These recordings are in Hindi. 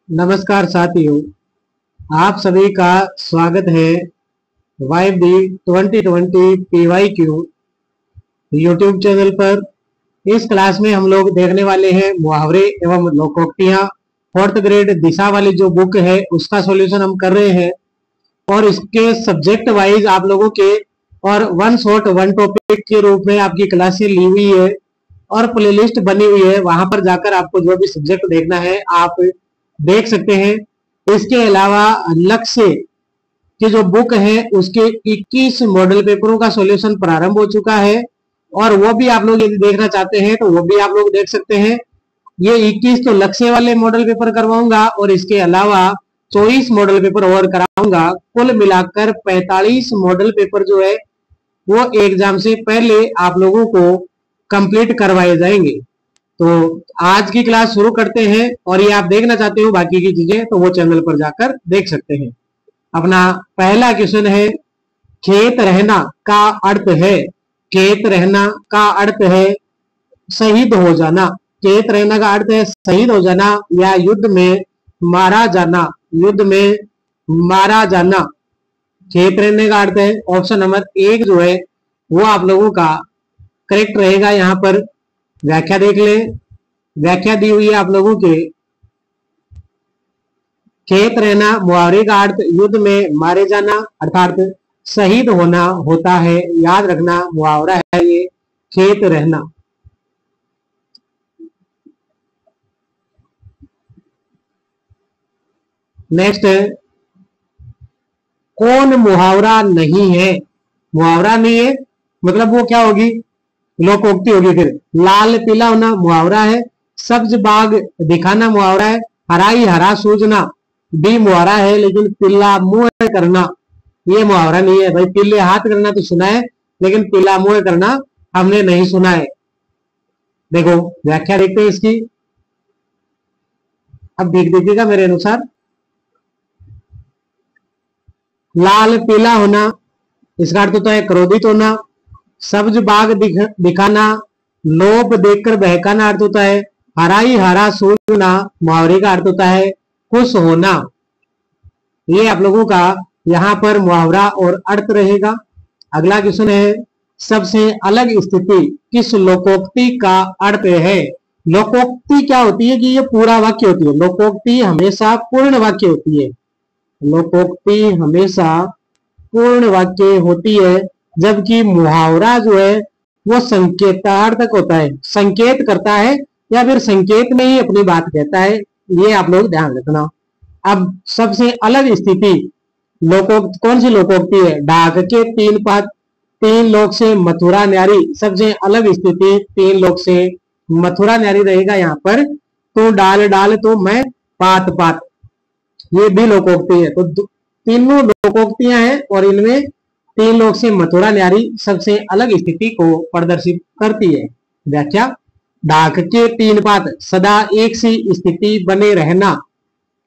नमस्कार साथियों, आप सभी का स्वागत है YB 2020 PYQ यूट्यूब चैनल पर। इस क्लास में हम लोग देखने वाले हैं मुहावरे एवं लोकोक्तियां। फोर्थ ग्रेड दिशा वाली जो बुक है उसका सॉल्यूशन हम कर रहे हैं और इसके सब्जेक्ट वाइज आप लोगों के और वन शॉट वन टॉपिक के रूप में आपकी क्लासें ली हुई है और प्लेलिस्ट बनी हुई है। वहां पर जाकर आपको जो भी सब्जेक्ट देखना है आप देख सकते हैं। इसके अलावा लक्ष्य की जो बुक है उसके 21 मॉडल पेपरों का सॉल्यूशन प्रारंभ हो चुका है और वो भी आप लोग यदि देखना चाहते हैं तो वो भी आप लोग देख सकते हैं। ये 21 तो लक्ष्य वाले मॉडल पेपर करवाऊंगा और इसके अलावा 24 मॉडल पेपर और कराऊंगा। कुल मिलाकर 45 मॉडल पेपर जो है वो एग्जाम से पहले आप लोगों को कंप्लीट करवाए जाएंगे। तो आज की क्लास शुरू करते हैं और ये आप देखना चाहते हो बाकी की चीजें तो वो चैनल पर जाकर देख सकते हैं। अपना पहला क्वेश्चन है, खेत रहना का अर्थ है, खेत रहना का अर्थ है शहीद हो जाना। खेत रहना का अर्थ है शहीद हो जाना या युद्ध में मारा जाना, युद्ध में मारा जाना। खेत रहने का अर्थ है ऑप्शन नंबर 1 जो है वो आप लोगों का करेक्ट रहेगा। यहाँ पर व्याख्या देख ले, व्याख्या दी हुई है आप लोगों के। खेत रहना मुहावरे का अर्थ युद्ध में मारे जाना अर्थात शहीद होना होता है। याद रखना मुहावरा है ये खेत रहना। नेक्स्ट है, कौन मुहावरा नहीं है। मुहावरा नहीं है मतलब वो क्या होगी, लोकोक्ति होगी। फिर लाल पीला होना मुहावरा है, सब्ज बाग दिखाना मुहावरा है, हरा ही हरा सूझना भी मुहावरा है, लेकिन पीला मुंह करना ये मुहावरा नहीं है। भाई पीले हाथ करना तो सुना है लेकिन पीला मुंह करना हमने नहीं सुना है। देखो व्याख्या देखते हैं इसकी, अब देख दीजिएगा मेरे अनुसार। लाल पीला होना इसका अर्थ होता है क्रोधित होना। सब्ज बाग दिखाना लोभ देखकर बहकाना अर्थ होता है। हरा ही हरा सूझना मुहावरे का अर्थ होता है खुश होना। ये आप लोगों का यहाँ पर मुहावरा और अर्थ रहेगा। अगला क्वेश्चन है, सबसे अलग स्थिति किस लोकोक्ति का अर्थ है। लोकोक्ति क्या होती है कि ये पूरा वाक्य होती है। लोकोक्ति हमेशा पूर्ण वाक्य होती है। लोकोक्ति हमेशा पूर्ण वाक्य होती है, जबकि मुहावरा जो है वो संकेतार्थक होता है, संकेत करता है या फिर संकेत में ही अपनी बात कहता है। ये आप लोग ध्यान रखना। अब सबसे अलग स्थिति लोकोक्ति कौन सी लोकोक्ति है। डाक के 3 पात 3 लोग से मथुरा न्यारी। सबसे अलग स्थिति 3 लोग से मथुरा न्यारी रहेगा। यहाँ पर तो डाल डाल तो मैं पात पात ये भी लोकोक्ति है। तो तीनों लोकोक्तियां हैं और इनमें 3 लोग से मथुरा न्यारी सबसे अलग स्थिति को प्रदर्शित करती है। व्याख्या, डाक के 3 पात सदा एक सी स्थिति बने रहना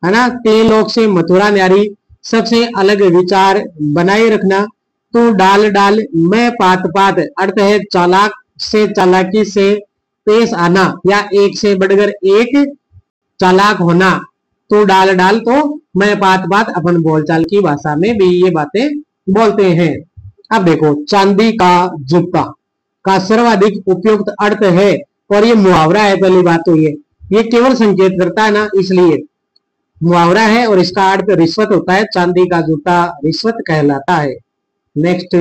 है ना। 3 लोग से मथुरा न्यारी सबसे अलग विचार बनाए रखना। तो डाल डाल मैं पात पात अर्थ है चालाक से चालाकी से पेश आना या एक से बढ़कर एक चालाक होना। तो डाल डाल तो मैं पात पात अपन बोलचाल की भाषा में भी ये बातें बोलते हैं। अब देखो, चांदी का जूता का सर्वाधिक उपयुक्त अर्थ है और ये मुहावरा है। पहली बात तो ये केवल संकेत करता है ना, इसलिए मुहावरा है और इसका अर्थ रिश्वत होता है। चांदी का जूता रिश्वत कहलाता है। नेक्स्ट,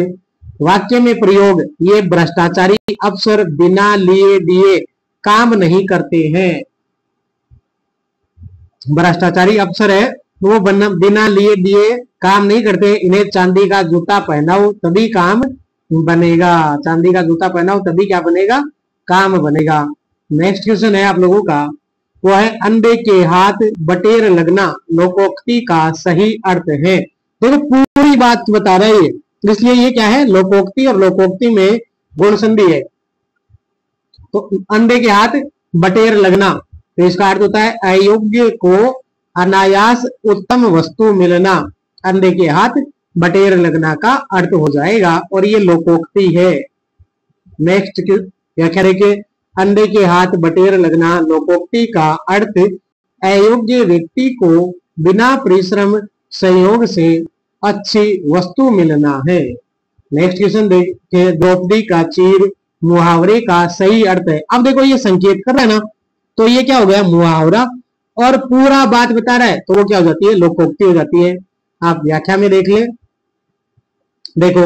वाक्य में प्रयोग, ये भ्रष्टाचारी अफसर बिना लिए दिए काम नहीं करते हैं। भ्रष्टाचारी अफसर है वो बिना लिए दिए काम नहीं करते। इन्हें चांदी का जूता पहनाओ तभी काम बनेगा। चांदी का जूता पहनाओ तभी क्या बनेगा, काम बनेगा। नेक्स्ट क्वेश्चन है आप लोगों का, वो है अंधे के हाथ बटेर लगना लोकोक्ति का सही अर्थ है। देखो पूरी बात बता रहा है इसलिए ये क्या है, लोकोक्ति और लोकोक्ति में गुण संधि है। तो अंधे के हाथ बटेर लगना तो इसका अर्थ होता है अयोग्य को अनायास उत्तम वस्तु मिलना। अंधे के हाथ बटेर लगना का अर्थ हो जाएगा और ये लोकोक्ति है। नेक्स्ट व्याख्या देखिए, अंधे के हाथ बटेर लगना लोकोक्ति का अर्थ अयोग्य व्यक्ति को बिना परिश्रम संयोग से अच्छी वस्तु मिलना है। नेक्स्ट क्वेश्चन देखिए, द्रौपदी का चीर मुहावरे का सही अर्थ है। अब देखो ये संकेत कर रहा है ना, तो ये क्या हो गया, मुहावरा, और पूरा बात बता रहा है तो वो क्या हो जाती है, लोकोक्ति हो जाती है। आप व्याख्या में देख ले, देखो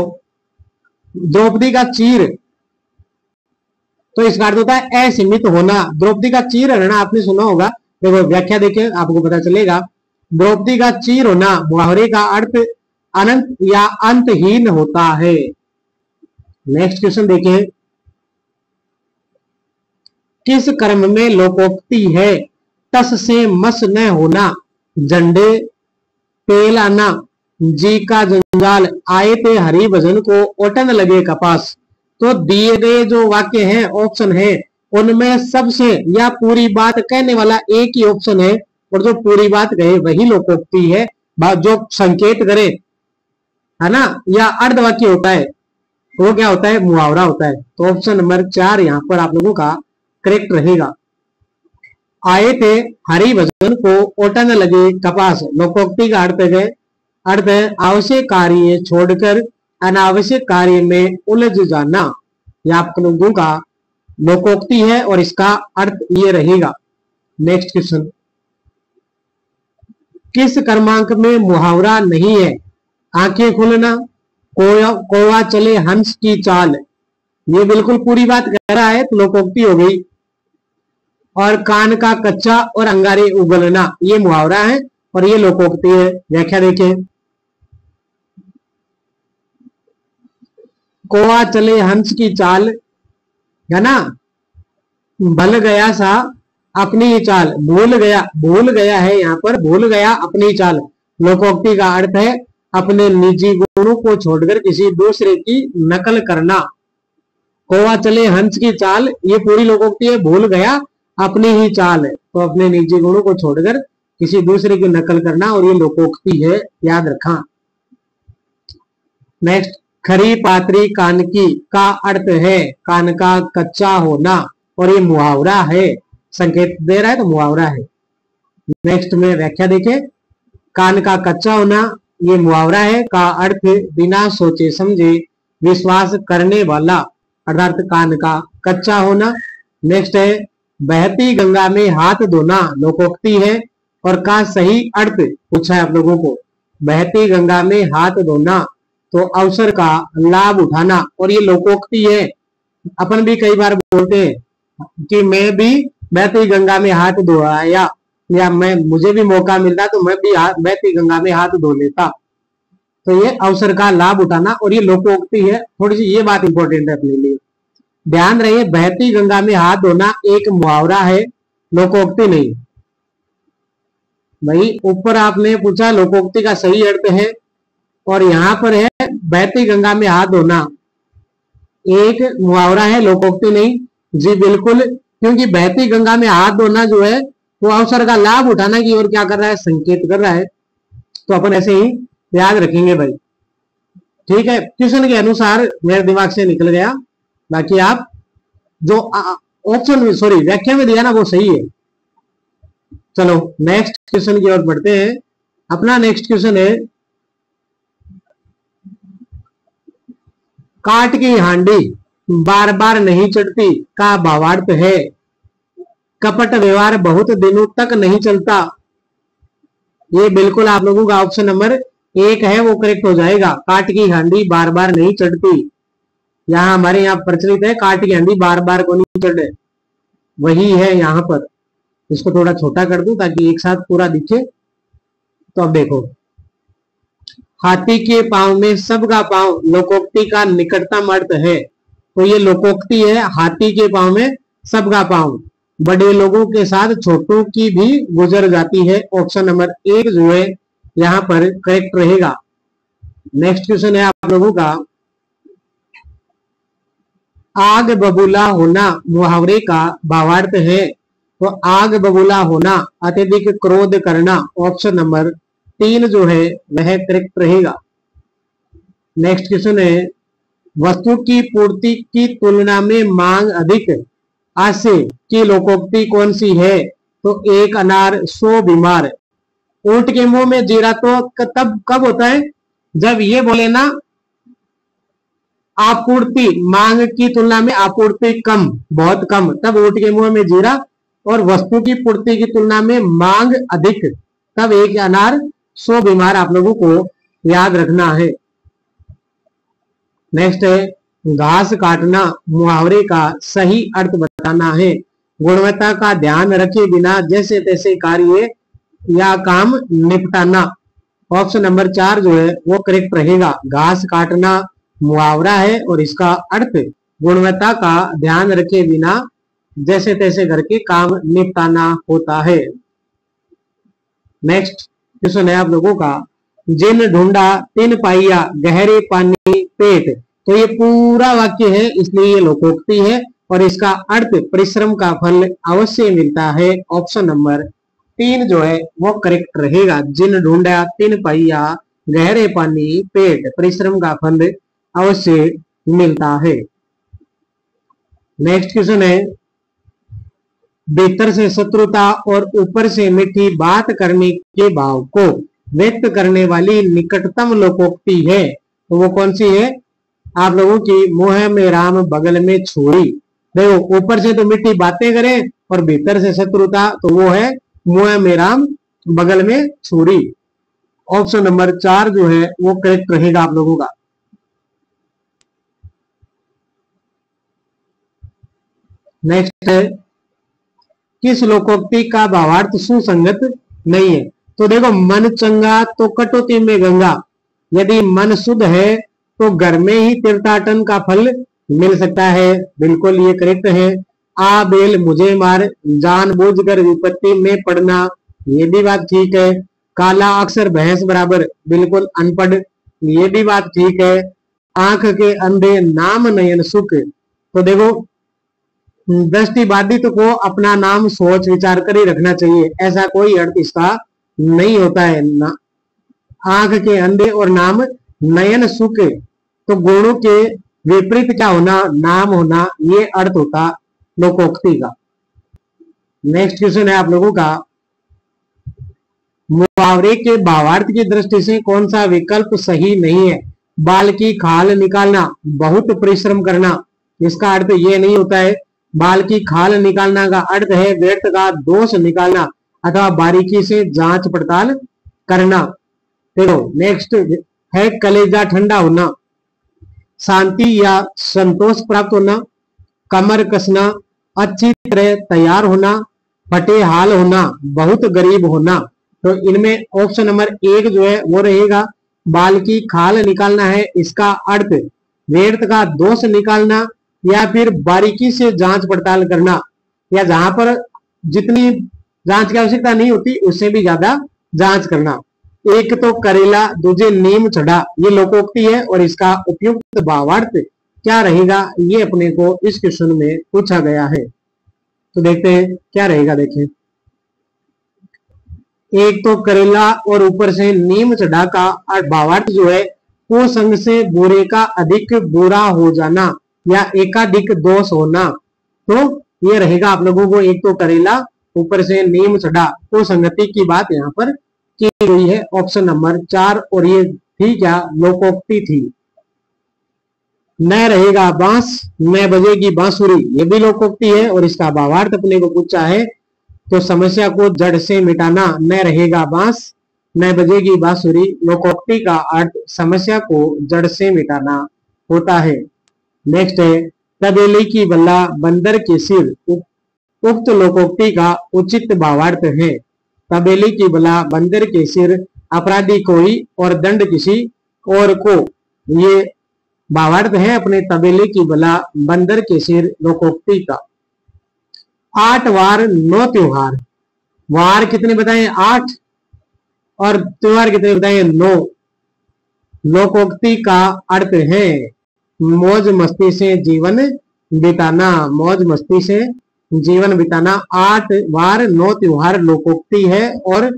द्रौपदी का चीर, तो इसका अर्थ होता है असीमित होना। द्रौपदी का चीर रहना आपने सुना होगा, देखो व्याख्या देखे आपको पता चलेगा। द्रौपदी का चीर होना मुहावरे का अर्थ अनंत या अंतहीन होता है। नेक्स्ट क्वेश्चन देखें, किस कर्म में लोकोक्ति है, तस से मस न होना, झंडे तेल आना, जी का जंजाल, आए थे हरि भजन को, ओटन लगे कपास। तो दिए गए जो वाक्य हैं, ऑप्शन है, उनमें सबसे या पूरी बात कहने वाला एक ही ऑप्शन है, और जो पूरी बात कहे वही लोकोक्ति है। जो संकेत करे, है ना, या अर्धवाक्य होता है, वो क्या होता है, मुहावरा होता है। तो ऑप्शन नंबर 4 यहाँ पर आप लोगों का करेक्ट रहेगा। आए थे हरि भजन को, ओटन लगे कपास, लोकोक्ति का अर्थ है आवश्यक कार्य छोड़कर अनावश्यक कार्य में उलझ जाना। यह आप लोगों का लोकोक्ति है और इसका अर्थ ये रहेगा। नेक्स्ट क्वेश्चन, किस क्रमांक में मुहावरा नहीं है, आंखें खुलना, कौवा चले हंस की चाल, ये बिल्कुल पूरी बात कह रहा है तो लोकोक्ति हो गई। और कान का कच्चा और अंगारे उगलना, ये मुहावरा है और ये लोकोक्ति है। व्याख्या देखें, कौवा चले हंस की चाल, है ना, भल गया सा अपनी ही चाल, भूल गया है यहाँ पर, भूल गया अपनी चाल। लोकोक्ति का अर्थ है अपने निजी गुणों को छोड़कर किसी दूसरे की नकल करना। कौवा चले हंस की चाल, ये पूरी लोकोक्ति है, भूल गया अपनी ही चाल है, तो अपने निजी गुणों को छोड़कर किसी दूसरे की नकल करना, और ये लोकोक्ति है, याद रखा। नेक्स्ट, खरी पात्री कान की का अर्थ है कान का कच्चा होना, और ये मुहावरा है, संकेत दे रहा है तो मुहावरा है। नेक्स्ट में व्याख्या देखें, कान का कच्चा होना ये मुहावरा है, का अर्थ बिना सोचे समझे विश्वास करने वाला, अर्थात कान का कच्चा होना। नेक्स्ट है बहती गंगा में हाथ धोना, लोकोक्ति है, और का सही अर्थ पूछा है आप लोगों को। बहती गंगा में हाथ धोना तो अवसर का लाभ उठाना, और ये लोकोक्ति है। अपन भी कई बार बोलते हैं कि मैं भी बहती गंगा में हाथ धोया, या मुझे भी मौका मिलता तो मैं भी बहती गंगा में हाथ धो लेता, तो ये अवसर का लाभ उठाना, और ये लोकोक्ति है। थोड़ी सी ये बात इंपॉर्टेंट है अपने लिए, ध्यान रहे, बहती गंगा में हाथ धोना एक मुहावरा है, लोकोक्ति नहीं। भाई ऊपर आपने पूछा लोकोक्ति का सही अर्थ है, और यहाँ पर है बहती गंगा में हाथ धोना एक मुहावरा है, लोकोक्ति नहीं। जी बिल्कुल, क्योंकि बहती गंगा में हाथ धोना जो है वो अवसर का लाभ उठाना की ओर क्या कर रहा है, संकेत कर रहा है, तो अपन ऐसे ही याद रखेंगे भाई। ठीक है, क्वेश्चन के अनुसार मेरे दिमाग से निकल गया, बाकी आप जो ऑप्शन में सॉरी व्याख्या में दिया ना वो सही है। चलो नेक्स्ट क्वेश्चन की ओर बढ़ते हैं। अपना नेक्स्ट क्वेश्चन है, काट की हांडी बार बार नहीं चढ़ती का भावार्थ है कपट व्यवहार बहुत दिनों तक नहीं चलता। ये बिल्कुल आप लोगों का ऑप्शन नंबर 1 है, वो करेक्ट हो जाएगा। काट की हांडी बार बार नहीं चढ़ती, यहाँ हमारे यहाँ प्रचलित है काट की हांडी बार बार को नहीं चढ़े, वही है यहाँ पर। इसको थोड़ा छोटा कर दूं ताकि एक साथ पूरा दिखे। तो अब देखो, हाथी के पांव में सबका पांव लोकोक्ति का निकटतम अर्थ है, तो ये लोकोक्ति है, हाथी के पांव में सबका पांव। बड़े लोगों के साथ छोटों की भी गुजर जाती है, ऑप्शन नंबर 1 जो है यहाँ पर करेक्ट रहेगा। नेक्स्ट क्वेश्चन है आप लोगों का, आग बबूला होना मुहावरे का भावार्थ है, तो आग बबूला होना अत्यधिक क्रोध करना, ऑप्शन नंबर 3 जो है वह करेक्ट रहेगा। नेक्स्ट क्वेश्चन है, वस्तु की पूर्ति की तुलना में मांग अधिक, आशय की लोकोक्ति कौन सी है, तो एक अनार 100 बीमार। ऊंट के मुंह में जीरा तो तब कब होता है जब ये बोले ना आपूर्ति मांग की तुलना में आपूर्ति कम, बहुत कम, तब ऊंट के मुंह में जीरा। और वस्तु की पूर्ति की तुलना में मांग अधिक, तब एक अनार 100 बीमार। आप लोगों को याद रखना है। नेक्स्ट है घास काटना, मुहावरे का सही अर्थ बताना है। गुणवत्ता का ध्यान रखे बिना जैसे तैसे कार्य या काम निपटाना। ऑप्शन नंबर 4 जो है वो करेक्ट रहेगा। घास काटना मुहावरा है और इसका अर्थ गुणवत्ता का ध्यान रखे बिना जैसे तैसे करके काम निपटाना होता है। नेक्स्ट क्वेश्चन है आप लोगों का, जिन ढूंढा तिन पाइया गहरे पानी पेट। तो ये पूरा वाक्य है इसलिए ये लोकोक्ति है और इसका अर्थ परिश्रम का फल अवश्य मिलता है। ऑप्शन नंबर 3 जो है वो करेक्ट रहेगा। जिन ढूंढा तिन पाइया गहरे पानी पेट, परिश्रम का फल अवश्य मिलता है। नेक्स्ट क्वेश्चन है, भीतर से शत्रुता और ऊपर से मीठी बात करने के भाव को व्यक्त करने वाली निकटतम लोकोक्ति है। तो वो कौन सी है आप लोगों की? मुंह में राम बगल में छुरी। देखो ऊपर से तो मीठी बातें करें और भीतर से शत्रुता, तो वो है मुंह में राम बगल में छुरी। ऑप्शन नंबर 4 जो है वो करेक्ट रहेगा आप लोगों का। नेक्स्ट है, किस लोकोक्ति का भावार्थ सुसंगत नहीं है? तो देखो मन चंगा तो कटौती में गंगा। यदि मन शुद्ध है तो घर में ही तीर्थाटन का फल मिल सकता है। बिल्कुल ये करेक्ट है। आ बेल मुझे मार, जानबूझकर विपत्ति में पड़ना, ये भी बात ठीक है। काला अक्षर भैंस बराबर, बिल्कुल अनपढ़, ये भी बात ठीक है। आंख के अंधे नाम नयन सुख। तो देखो दृष्टि बाधित को अपना नाम सोच विचार कर ही रखना चाहिए, ऐसा कोई अर्थ इसका नहीं होता है ना। आंख के अंधे और नाम नयन सुख, तो गुणों के विपरीत क्या होना? नाम होना, ये अर्थ होता लोकोक्ति का। नेक्स्ट क्वेश्चन है आप लोगों का, मुहावरे के भावार्थ की दृष्टि से कौन सा विकल्प सही नहीं है? बाल की खाल निकालना, बहुत परिश्रम करना, इसका अर्थ ये नहीं होता है। बाल की खाल निकालना का अर्थ है व्यर्थ का दोष निकालना अथवा बारीकी से जांच पड़ताल करना। देखो नेक्स्ट है कलेजा ठंडा होना, शांति या संतोष प्राप्त होना, कमर कसना, अच्छी तरह तैयार होना, फटे हाल होना, बहुत गरीब होना। तो इनमें ऑप्शन नंबर 1 जो है वो रहेगा। बाल की खाल निकालना है, इसका अर्थ व्यर्थ का दोष निकालना या फिर बारीकी से जांच पड़ताल करना, या जहां पर जितनी जांच की आवश्यकता नहीं होती उससे भी ज्यादा जांच करना। एक तो करेला दूजे नीम चढ़ा, ये लोकोक्ति है और इसका उपयुक्त भावार्थ क्या रहेगा ये अपने को इस क्वेश्चन में पूछा गया है। तो देखते हैं क्या रहेगा। देखें, एक तो करेला और ऊपर से नीम चढ़ा का भावार्थ जो है वो संग से बुरे का अधिक बुरा हो जाना या एकाधिक दोष होना। तो ये रहेगा आप लोगों को, एक तो करेला ऊपर से नीम चढ़ा, तो संगति की बात यहाँ पर की गई है। ऑप्शन नंबर 4, और ये थी क्या? लोकोक्ति थी। न रहेगा बांस न बजेगी बांसुरी, ये भी लोकोक्ति है और इसका भावार्थ अपने को पूछा है। तो समस्या को जड़ से मिटाना, न रहेगा बांस न बजेगी बांसुरी, लोकोक्ति का अर्थ समस्या को जड़ से मिटाना होता है। नेक्स्ट है तबेले की बल्ला बंदर के सिर, उक्त लोकोक्ति का उचित भावार्थ है। तबेले की बल्ला बंदर के सिर, अपराधी कोई और दंड किसी और को, ये भावार्थ है अपने तबेले की बल्ला बंदर के सिर लोकोक्ति का। 8 वार 9 त्योहार, वार कितने बताएं? 8, और त्योहार कितने बताएं? 9। लोकोक्ति का अर्थ है मौज मस्ती से जीवन बिताना, मौज मस्ती से जीवन बिताना। 8 वार 9 त्योहार लोकोक्ति है और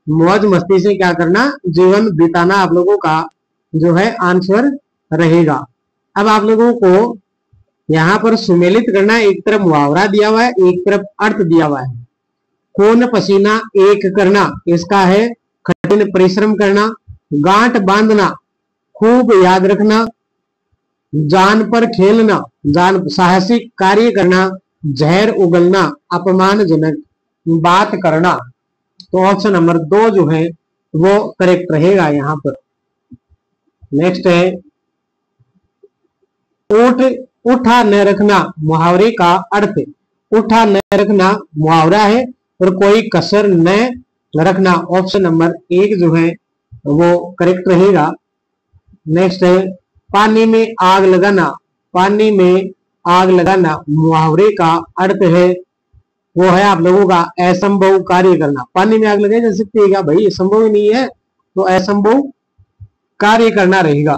मौज मस्ती से क्या करना? जीवन बिताना आप लोगों का जो है आंसर रहेगा। अब आप लोगों को यहाँ पर सुमेलित करना है, एक तरफ मुहावरा दिया हुआ है, एक तरफ अर्थ दिया हुआ है। खून पसीना एक करना, इसका है कठिन परिश्रम करना। गांठ बांधना, खूब याद रखना। जान पर खेलना, जान साहसिक कार्य करना। जहर उगलना, अपमानजनक बात करना। तो ऑप्शन नंबर 2 जो है वो करेक्ट रहेगा यहां पर। नेक्स्ट है ऊठ उठा न रखना, मुहावरे का अर्थ। उठा न रखना मुहावरा है और कोई कसर न रखना, ऑप्शन नंबर 1 जो है वो करेक्ट रहेगा। नेक्स्ट है पानी में आग लगाना, पानी में आग लगाना मुहावरे का अर्थ है वो है आप लोगों का असंभव कार्य करना। पानी में आग लगाई जा सकती है क्या भाई? संभव ही नहीं है, तो असंभव कार्य करना रहेगा।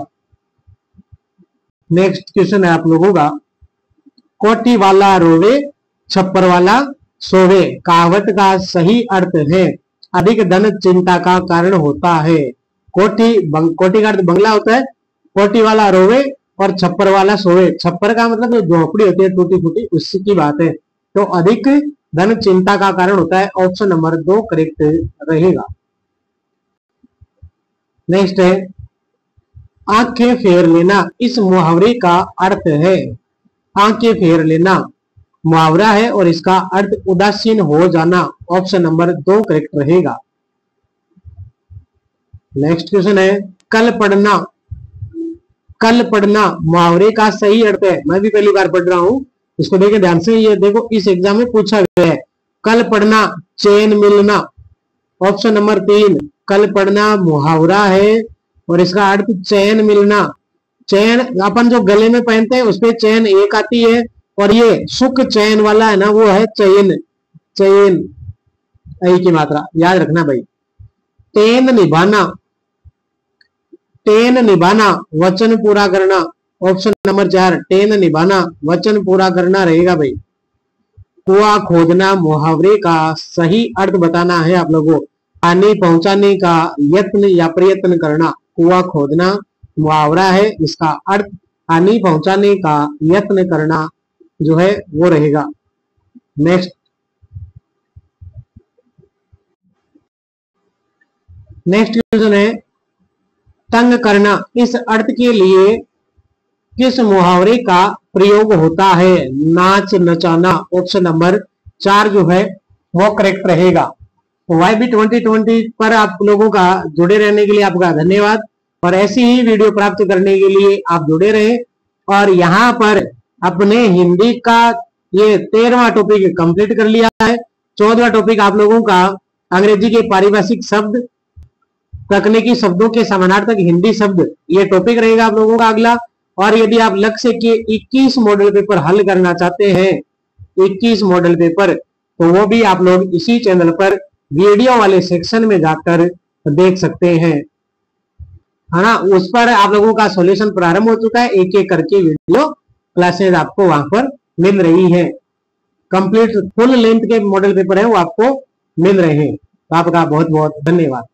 नेक्स्ट क्वेश्चन है आप लोगों का, कोठी वाला रोवे छप्पर वाला सोवे, कहावत का सही अर्थ है अधिक धन चिंता का कारण होता है। कोठी का अर्थ बंगला होता है, कोठी वाला रोवे और छप्पर वाला सोवे। छप्पर का मतलब जो झोपड़ी होती है टूटी फूटी, उसकी की बात है। तो अधिक धन चिंता का कारण होता है, ऑप्शन नंबर 2 करेक्ट रहेगा। नेक्स्ट है आंखें फेर लेना, इस मुहावरे का अर्थ है। आंखें फेर लेना मुहावरा है और इसका अर्थ उदासीन हो जाना, ऑप्शन नंबर 2 करेक्ट रहेगा। नेक्स्ट क्वेश्चन है कल पढ़ना, कल पढ़ना मुहावरे का सही अर्थ है। मैं भी पहली बार पढ़ रहा हूं, इसको देखें ध्यान से। ये देखो इस एग्जाम में पूछा गया है। कल पढ़ना चैन मिलना, ऑप्शन नंबर 3 कल पढ़ना मुहावरा है और इसका अर्थ चैन मिलना। चैन अपन जो गले में पहनते हैं उसपे चैन एक आती है और ये सुख चैन वाला है ना वो है चैन। चैन ऐ की मात्रा याद रखना भाई। टेन निभाना, टेन निभाना वचन पूरा करना, ऑप्शन नंबर 4 टेन निभाना वचन पूरा करना रहेगा भाई। कुआं खोदना मुहावरे का सही अर्थ बताना है आप लोगों को। हानि पहुंचाने का यत्न या प्रयत्न करना, कुआं खोदना मुहावरा है, इसका अर्थ हानि पहुंचाने का यत्न करना जो है वो रहेगा। नेक्स्ट क्वेश्चन है तंग करना, इस अर्थ के लिए किस मुहावरे का प्रयोग होता है? नाच नचाना, ऑप्शन नंबर 4 जो है वो करेक्ट रहेगा। YB 2020 पर आप लोगों का जुड़े रहने के लिए आपका धन्यवाद और ऐसी ही वीडियो प्राप्त करने के लिए आप जुड़े रहे। और यहाँ पर अपने हिंदी का ये 13वां टॉपिक कंप्लीट कर लिया है। 14वां टॉपिक आप लोगों का अंग्रेजी के पारिभाषिक शब्द, तकनीकी शब्दों के समानार्थक हिंदी शब्द, ये टॉपिक रहेगा आप लोगों का अगला। और यदि आप लक्ष्य के 21 मॉडल पेपर हल करना चाहते हैं, 21 मॉडल पेपर, तो वो भी आप लोग इसी चैनल पर वीडियो वाले सेक्शन में जाकर देख सकते हैं, है ना। उस पर आप लोगों का सॉल्यूशन प्रारंभ हो चुका है, एक एक करके वीडियो क्लासेज आपको वहां पर मिल रही है। कंप्लीट फुल लेंथ के मॉडल पेपर है वो आपको मिल रहे हैं। तो आपका बहुत बहुत धन्यवाद।